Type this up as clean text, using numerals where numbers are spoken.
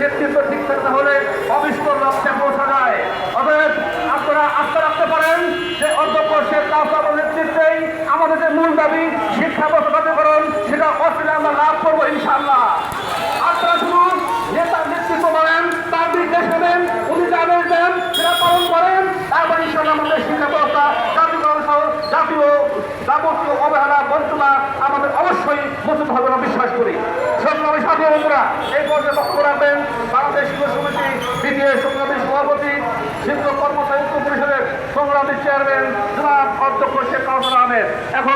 নেতৃত্ব ঠিক থাকতে হলে অবিস্মর লক্ষ্যে পৌঁছা যায়। অতএব আপনারা আস্থা রাখতে পারেন যে অধ্যক্ষ শেখ কাউসারের নেতৃত্বেই আমাদের যে মূল দাবি শিক্ষা ব্যবস্থাকরণ সেটা অস্ট্রেলিয়া আমরা লাভ করবো ইনশাআল্লাহ। আপনারা শুধু নেতার নেতৃত্ব বলেন, তার নির্দেশ নেবেন, উনি যা আদেশ দেন সেটা পালন করেন, তারপর ইনশাআল্লাহ আমাদের শিক্ষা ব্যবস্থা জাতীয়করণ সহ জাতীয় যাবতীয় অবহেলা বঞ্চনা আমাদের অবশ্যই মজুত হবে না বিশ্বাস করি। সংগ্রামী সাথী বন্ধুরা, এই পর্যায়ে বক্তব্য রাখবেন বাংলাদেশ শিক্ষক সমিতি দ্বিতীয় সংগ্রামী সভাপতি শিক্ষক কর্মচারী ঐক্য পরিষদের সংগ্রামী চেয়ারম্যান জনাব অধ্যক্ষ শেখ কাউসার আহমেদ। এখন